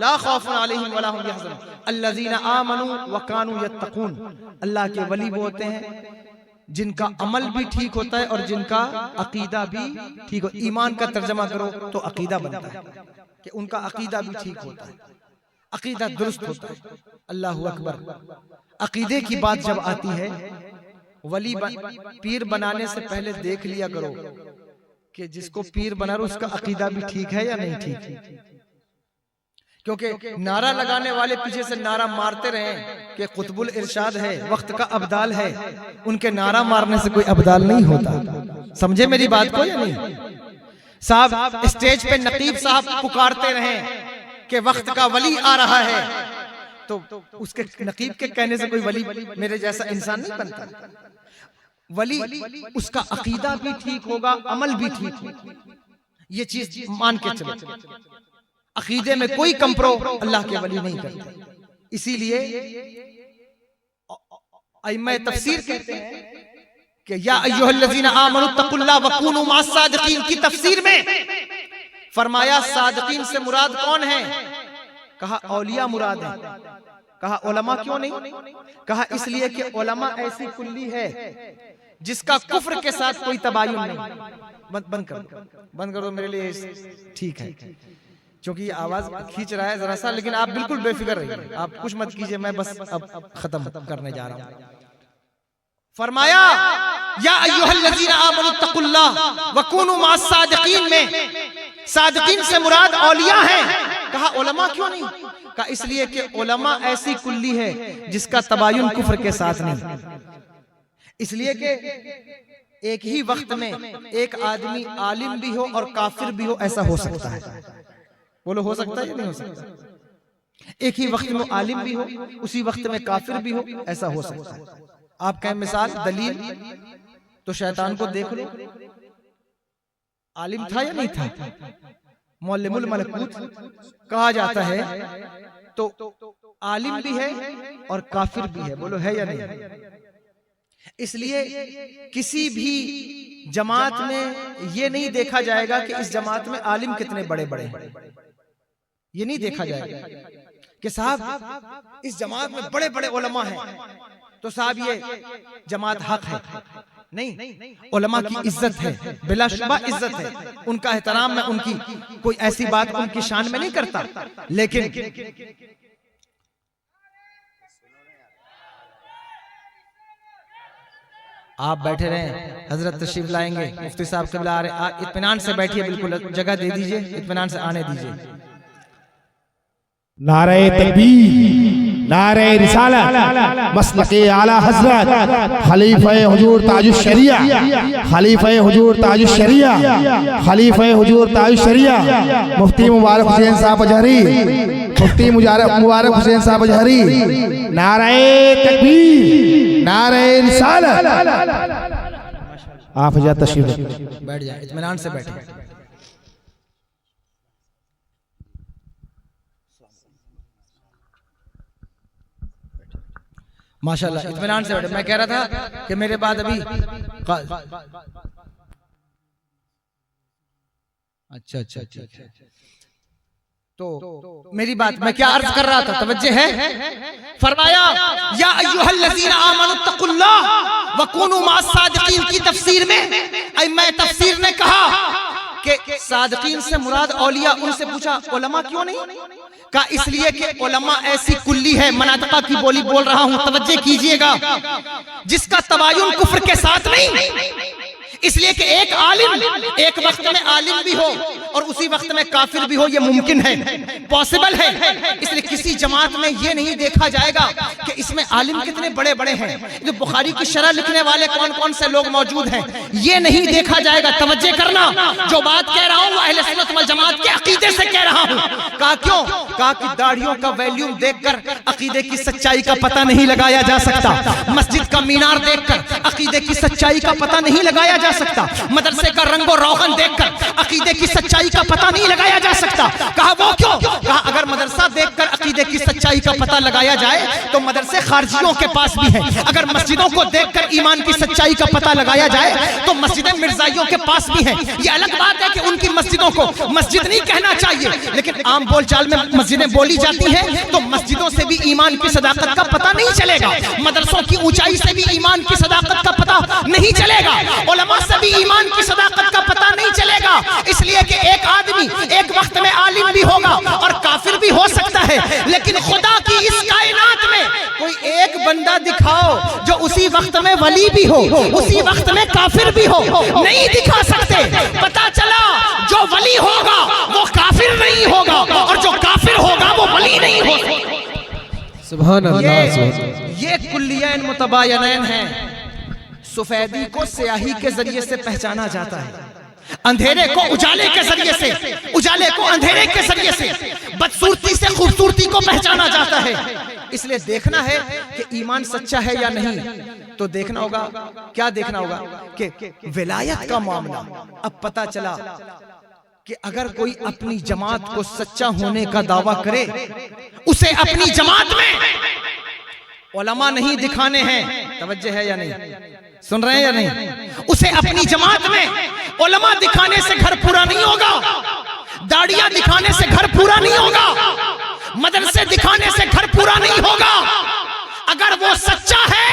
لا خوف علیہم ولا هم يحزنون الذین آمنوا وکانوا یتقون۔ اللہ کے ولی وہ ہوتے ہیں جن کا عمل بھی ٹھیک ہوتا ہے اور جن کا عقیدہ بھی ٹھیک ہوتا ہے۔ ایمان کا ترجمہ کرو تو عقیدہ بنتا ہے کہ ان کا عقیدہ بھی ٹھیک ہوتا ہے، عقیدہ درست ہوتا ہے۔ اللہ اکبر۔ عقیدے کی بات جب آتی ہے، ولی پیر بنانے سے پہلے دیکھ لیا کرو کہ جس کو پیر بنا رہا اس کا عقیدہ بھی ٹھیک ہے یا نہیں ٹھیک، کیونکہ نعرہ لگانے والے پیچھے سے نعرہ مارتے رہیں کہ قطب الارشاد ہے، وقت کا ابدال ہے، ان کے نعرہ مارنے سے کوئی ابدال نہیں ہوتا۔ سمجھے میری بات کو یا نہیں؟ صاحب اسٹیج پہ نقیب صاحب پکارتے رہیں کہ وقت کا ولی آ رہا ہے، تو اس کے نقیب کے کہنے سے کوئی ولی میرے جیسا انسان نہیں بنتا۔ ولی اس کا عقیدہ بھی ٹھیک ہوگا، عمل بھی ٹھیک ہوگا، یہ چیز مان کے چلو۔ عقیدے میں کوئی کمپرو اللہ کے ولی نہیں کرتے۔ اسی لیے ائمہ تفسیر کہتے ہیں کہ یا ایھا الذین آمنوا اتقوا اللہ وکونوا مع الصادقین کی تفسیر میں فرمایا صادقین سے مراد کون ہے؟ کہا اولیاء مراد ہیں۔ کہا علماء کیوں نہیں؟ کہا اس لیے کہ علماء ایسی کلی ہے جس کا کفر کے ساتھ کوئی تباین نہیں۔ بند کر دو میرے لیے ٹھیک ہے، چونکہ یہ آواز کھینچ رہا ہے ذرا سا، لیکن آپ بالکل بے فکر رہیے، آپ کچھ مت کیجئے، میں بس اب ختم کرنے جا رہا ہوں۔ فرمایا یا ایھا الذین آمنوا اتقوا اللہ وکونوا مع الصادقین میں صادقین سے مراد اولیاء ہیں. کہا علماء کیوں نہیں؟ کہا اس لیے کہ علماء ایسی کلی ہے جس کا تباین کفر کے ساتھ نہیں. اس لیے کہ ایک ہی وقت میں ایک آدمی عالم بھی ہو اور کافر بھی ہو، ایسا ہو سکتا ہے. بولو ہو سکتا ہے یا نہیں ہو سکتا؟ ایک ہی وقت میں عالم بھی ہو، اسی وقت میں کافر بھی ہو، ایسا ہو سکتا ہے. آپ کہیں مثال دلیل، تو شیطان کو دیکھ لو، عالم تھا یا نہیں تھا؟ معلم الملکوت کہا جاتا ہے، تو عالم بھی ہے اور کافر بھی ہے. بولو ہے یا نہیں؟ اس لیے کسی بھی جماعت میں یہ نہیں دیکھا جائے گا کہ اس جماعت میں عالم کتنے بڑے بڑے ہیں. یہ نہیں دیکھا جائے گا کہ صاحب اس جماعت میں بڑے بڑے علماء ہیں تو صاحب یہ جماعت حق ہے. نہیں، علماء کی عزت ہے، بلا شبہ عزت ہے، ان کا احترام میں ان کی کوئی ایسی بات ان کی شان میں نہیں کرتا. لیکن آپ بیٹھے رہیں، حضرت تشریف لائیں گے، مفتی صاحب قبلہ آ رہے ہیں، اطمینان سے بیٹھیے، بالکل جگہ دے دیجئے، اطمینان سے آنے دیجئے. نعرہ تکبیر، نعرہ رسالت، مسلک اعلی حضرت خلیفہ حضور تاج الشریعہ، خلیفہ حضور تاج الشریعہ، خلیفہ حضور تاج الشریعہ مفتی مبارک حسین صاحب اجہری، مفتی مبارک حسین صاحب اجہری. نعرہ تکبیر، نعرہ رسالت. آپ حضرت تشریف بیٹھ جائیں، اطمینان سے بیٹھیں. ماشاءاللہ اطمینان سے بیٹھے. میں کہہ رہا تھا کہ میرے بعد ابھی اچھا تو میری بات میں کیا عرض کر رہا تھا، توجہ ہے؟ فرمایا یا ایھا الذین آمنوا اتقوا اللہ وکونوا مع الصادقین کی تفسیر میں ائمہ تفسیر نے کہا کہ صادقین سے مراد اولیاء. ان سے پوچھا علماء کیوں نہیں؟ کہا اس لیے کہ علماء ایسی کلی ہے، مناطقہ کی بولی بول رہا ہوں، توجہ کیجئے گا، جس کا تباین کفر کے ساتھ نہیں. اس لیے کہ ایک عالم ایک وقت میں عالم بھی ہو اور اسی وقت میں کافر بھی ہو، یہ ممکن ہے، پاسبل ہے. اس لیے کسی جماعت میں یہ نہیں دیکھا جائے گا کہ اس میں عالم کتنے بڑے بڑے ہیں، جو بخاری کی شرح لکھنے والے کون کون سے لوگ موجود ہیں، یہ نہیں دیکھا جائے گا. توجہ کرنا، جو بات کہہ رہا ہوں وہ اہل سنت والجماعت کے عقیدے سے کہہ رہا ہوں. کہا کیوں؟ کہا کہ داڑھیوں کا ویلیوم دیکھ کر عقیدے کی سچائی کا پتہ نہیں لگایا جا سکتا، مسجد کا مینار دیکھ کر عقیدے کی سچائی کا پتہ نہیں لگایا جا سکتا، مدرسے کا رنگ و روغن دیکھ کر عقیدے کی سچائی کا پتہ نہیں لگایا جا سکتا. کہا وہ کیوں؟ کہا اگر مدرسہ دیکھ کر عقیدے کی سچائی کا پتہ لگایا جائے تو مدرسے خارجیوں کے پاس بھی ہیں. اگر مسجدوں کو دیکھ کر ایمان کی سچائی کا پتہ لگایا جائے تو مسجدیں مرزائیوں کے پاس بھی ہیں. یہ الگ بات ہے کہ ان کی مسجدوں کو مسجد نہیں کہنا چاہیے، لیکن عام بول چال میں مسجدیں بولی جاتی ہیں تو مسجدوں سے بھی ایمان کی صداقت کا پتہ نہیں چلے گا، مدرسوں کی اونچائی سے بھی ایمان کی صداقت کا پتہ نہیں چلے گا، علماء سے بھی ایمان کی صداقت کا پتہ نہیں چلے گا. اس لیے کہ ایک آدمی ایک وقت میں عالم بھی ہوگا اور کافر بھی ہو سکتا ہے، لیکن خدا کی اس کائنات میں کوئی ایک بندہ دکھاؤ جو اسی وقت میں ولی بھی ہو، اسی وقت میں کافر بھی ہو، نہیں دکھا سکتے. پتہ چلا جو ولی ہوگا وہ کافر نہیں ہوگا اور جو کافر ہوگا وہ ولی نہیں ہوگا. سبحان اللہ. یہ کلیین متباینین ہیں. سفیدی کو سیاہی کے ذریعے سے پہچانا جاتا ہے، اندھیرے کو اجالے کے ذریعے سے، اجالے کو اندھیرے کے ذریعے سے، بدصورتی سے خوبصورتی کو پہچانا جاتا ہے. اس لیے دیکھنا ہے کہ ایمان سچا ہے یا نہیں، تو دیکھنا ہوگا، کیا دیکھنا ہوگا کہ ولایت کا معاملہ. اب پتہ چلا کہ اگر کوئی اپنی جماعت کو سچا ہونے کا دعویٰ کرے، اسے اپنی جماعت میں علماء نہیں دکھانے ہیں. توجہ ہے یا نہیں؟ سن رہے ہیں یا نہیں؟ اسے اپنی جماعت میں علماء دکھانے سے گھر پورا نہیں ہوگا، داڑیاں دکھانے سے گھر پورا نہیں ہوگا، مدرسے دکھانے سے گھر پورا نہیں ہوگا. اگر وہ سچا ہے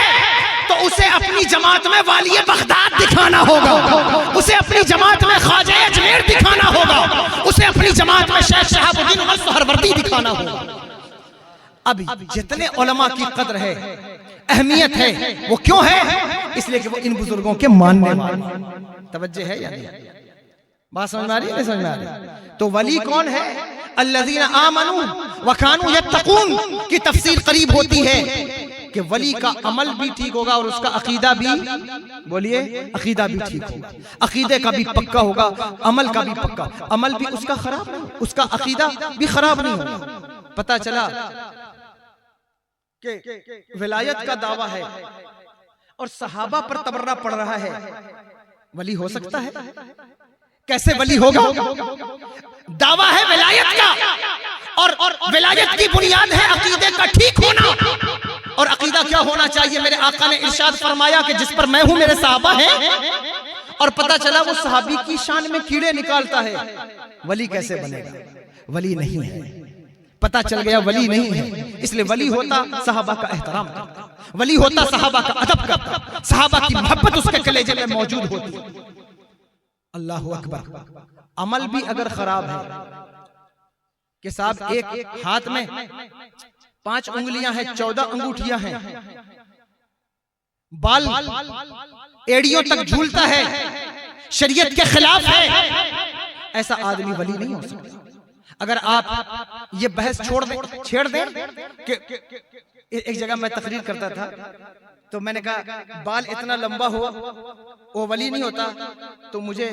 تو اسے اپنی جماعت میں والی بغداد دکھانا ہوگا، اسے اپنی جماعت میں خواجہ اجمیر دکھانا ہوگا، اسے اپنی جماعت میں شیخ شہاب الدین عمر سہروردی دکھانا ہوگا. اب جتنے علماء کی قدر ہے، اہمیت ہے، وہ کیوں ہے؟ اس لیے کہ وہ ان بزرگوں کے ماننے والے. توجہ ہے یا نہیں؟ بات سمجھ میں آ رہی ہے نہیں سمجھ میں آ رہی؟ تو ولی کون ہے؟ الذین آمنوا وکانوا یتقون کی تفسیر قریب ہوتی ہے کہ ولی کا عمل بھی ٹھیک ہوگا اور اس کا عقیدہ بھی، بولیے، عقیدہ بھی ٹھیک ہوگا، عقیدے کا بھی پکا ہوگا، عمل کا بھی پکا، عمل بھی اس کا خراب نہیں، اس کا عقیدہ بھی خراب نہیں ہوگا۔ پتہ چلا کہ ولایت کا دعویٰ ہے اور صحابہ پر تبرہ پڑ رہا ہے، ولی ہو سکتا ہے؟ کیسے ولی ہوگا؟ دعویٰ ہے ولایت کا، اور ولایت کی بنیاد ہے عقیدے کا ٹھیک ہونا۔ اور عقیدہ کیا ہونا چاہیے؟ میرے آقا نے ارشاد فرمایا کہ جس پر میں ہوں میرے صحابہ ہیں، اور پتہ چلا وہ صحابی کی شان میں کیڑے نکالتا ہے، ولی کیسے بنے گا؟ ولی نہیں ہے۔ پتہ چل گیا ولی نہیں ہے، اس لیے ولی ہوتا صحابہ کا احترام کرتا، ولی ہوتا صحابہ کا ادب کرتا، صحابہ کی محبت اس کے کلیجے میں موجود ہوتی۔ اللہ اکبر۔ عمل بھی اگر خراب ہے کہ صاحب ایک ہاتھ میں 5 انگلیاں ہیں، 14 انگوٹھیاں ہیں، بال ایڑیوں تک جھولتا ہے، شریعت کے خلاف ہے، ایسا آدمی ولی نہیں ہو سکتا۔ اگر آپ یہ بحث چھیڑ دیں کہ ایک جگہ میں تقریر کرتا تھا تو میں نے کہا بال اتنا لمبا ہو وہ ولی نہیں ہوتا، تو مجھے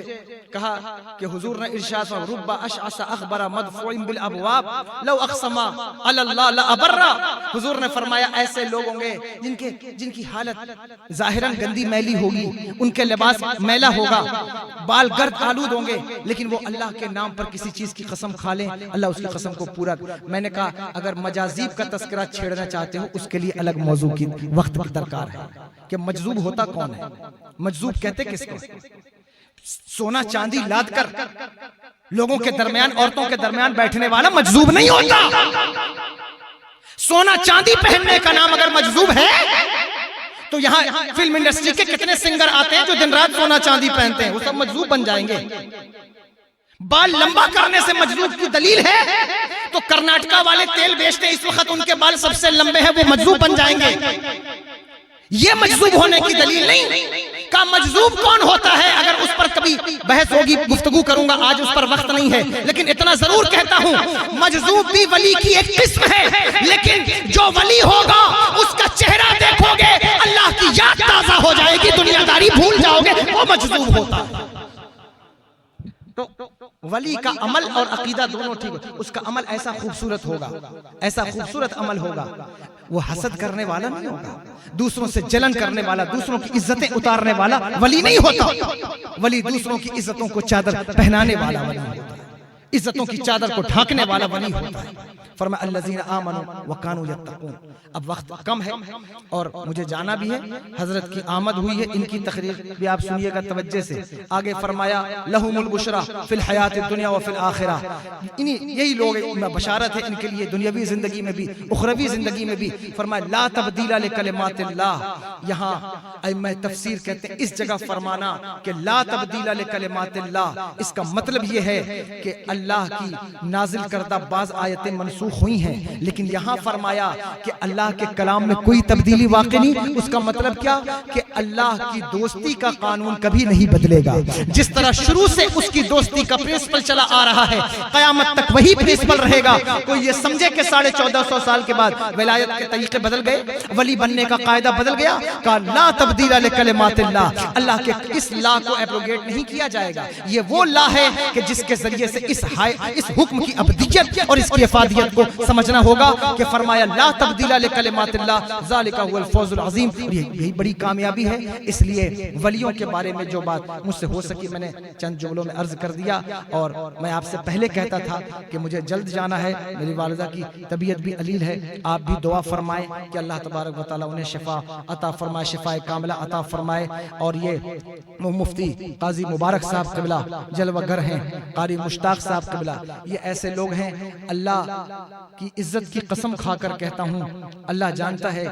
کہا کہ حضور نے ارشاد فرمایا رب اشعث اخبر مدفوع بالابواب لو اقسم علی اللہ لابر۔ حضور نے فرمایا ایسے لوگ ہوں گے جن کی حالت ظاہراً گندی میلی ہوگی، ان کے لباس میلا ہوگا، بال گرد آلود ہوں گے، لیکن وہ اللہ کے نام پر کسی چیز کی قسم کھا لیں، اللہ اس کی قسم کو پورا۔ میں نے کہا اگر مجازیب کا تذکرہ چھیڑنا چاہتے ہو اس کے لیے الگ موضوع کی وقت کی درکار ہے کہ مجذوب ہوتا کون ہے، مجذوب کہتے کس کو؟ سونا چاندی لاد کر لوگوں کے درمیان، عورتوں کے درمیان بیٹھنے والا مجذوب نہیں ہوتا۔ سونا چاندی پہننے کا نام اگر مجذوب ہے تو یہاں فلم انڈسٹری کے کتنے سنگر آتے ہیں جو دن رات سونا چاندی پہنتے ہیں، وہ سب مجذوب بن جائیں گے۔ بال لمبا کرنے سے مجذوب کی دلیل ہے تو کرناٹکا والے تیل بیچتے اس وقت ان کے بال سب سے لمبے ہیں، وہ مجذوب بن جائیں گے۔ یہ مجذوب ہونے کی دلیل نہیں۔ کا مجذوب کون ہوتا ہے اگر اس پر کبھی بحث ہوگی، گفتگو کروں گا، آج اس پر وقت نہیں ہے، لیکن اتنا ضرور کہتا ہوں مجذوب بھی ولی کی ایک قسم ہے، لیکن جو ولی ہوگا اس کا چہرہ دیکھو گے اللہ کی یاد تازہ ہو جائے گی، دنیا داری بھول جاؤ گے، وہ مجذوب ہوتا ہے۔ تو ولی کا عمل اور عقیدہ دونوں ٹھیک ہو، اس کا عمل ایسا خوبصورت ہوگا، ایسا خوبصورت عمل ہوگا، وہ حسد کرنے والا نہیں ہوگا، دوسروں سے جلن کرنے والا، دوسروں کی عزتیں اتارنے والا ولی نہیں ہوتا۔ ولی دوسروں کی عزتوں کو چادر پہنانے والا ولی ہوتا ہے، عزتوں کی چادر کو ڈھانکنے والا ولی ہوتا ہے۔ فرمایا الذین آمنوا وکانوا یتقون۔ اب وقت کم ہے اور مجھے جانا بھی ہے، حضرت کی آمد ہوئی ہے، ان کی تقریر بھی آپ سنیے گا توجہ سے۔ آگے فرمایا لہم البشریٰ فی الحیات الدنیا وفی الآخرہ، یہی لوگ بشارت ہے ان کے لیے دنیاوی زندگی میں بھی اخروی زندگی میں بھی۔ فرمایا لا تبدیل لکلمات اللہ، یہاں ائمہ تفسیر کہتے ہیں اس جگہ فرمانا کہ لا تبدیل لکلمات اللہ، اس کا مطلب یہ ہے کہ اللہ کی نازل کردہ بعض آیتیں منسوخ ہوئی ہیں، لیکن یہاں فرمایا کہ اللہ کے کلام میں کوئی تبدیلی واقع نہیں۔ اس کا مطلب کیا کہ اللہ کی دوستی کا قانون کبھی نہیں بدلے گا، جس طرح شروع سے اس کی دوستی کا پرنسپل چلا آ رہا ہے قیامت تک وہی پرنسپل رہے گا۔ کوئی یہ سمجھے کہ 1450 سال کے بعد ولایت کے طریقے بدل گئے، ولی بننے کا قاعدہ بدل گیا، کہا لا تبدیل لکلمات اللہ، اللہ کے اس لا کو ایبروگیٹ نہیں کیا جائے گا۔ یہ وہ لا ہے کہ جس کے ذریعے سے اس حکم کی ابدیت اور اس کی افادیت کو سمجھنا ہوگا کہ فرمایا لا تبدیل لکلمات اللہ ذالک هو الفوز العظیم۔ یہی بڑی کامیابی ہے۔ اس لیے ولیوں کے بارے میں جو بات مجھ سے ہو سکی میں نے چند جملوں میں عرض کر دیا، اور میں آپ سے پہلے کہتا تھا کہ مجھے جلد جانا ہے، میری والدہ کی طبیعت بھی علیل ہے، آپ بھی دعا فرمائیں کہ اللہ تبارک و تعالیٰ انہیں شفا عطا فرمائے، شفا کاملہ عطا فرمائے۔ اور یہ مفتی قاضی مبارک صاحب قبلہ جلوہ گر ہیں، قاری مشتاق صاحب قبلہ، یہ ایسے لوگ ہیں، اللہ کی عزت کی قسم کھا کر کہتا ہوں، اللہ جانتا ہے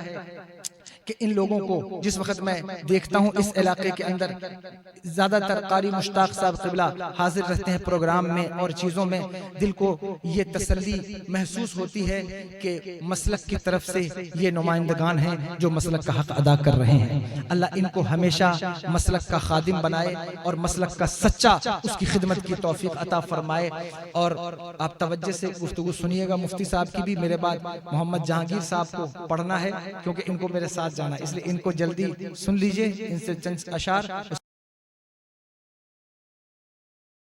کہ ان لوگوں کو جس وقت میں دیکھتا ہوں اس علاقے کے اندر زیادہ تر قاری مشتاق صاحب قبلہ حاضر رہتے ہیں پروگرام میں اور چیزوں میں، دل کو یہ تسلی محسوس ہوتی ہے کہ مسلک کی طرف سے یہ نمائندگان ہیں جو مسلک کا حق ادا کر رہے ہیں۔ اللہ ان کو ہمیشہ مسلک کا خادم بنائے اور مسلک کا سچا اس کی خدمت کی توفیق عطا فرمائے۔ اور آپ توجہ سے گفتگو سنیے گا، مفتی صاحب کی بھی میرے بعد محمد جہانگیر صاحب کو پڑھنا ہے کیونکہ ان کو میرے ساتھ جانا ہے، اس لیے ان کو جلدی سن لیجئے، ان سے چند اشعار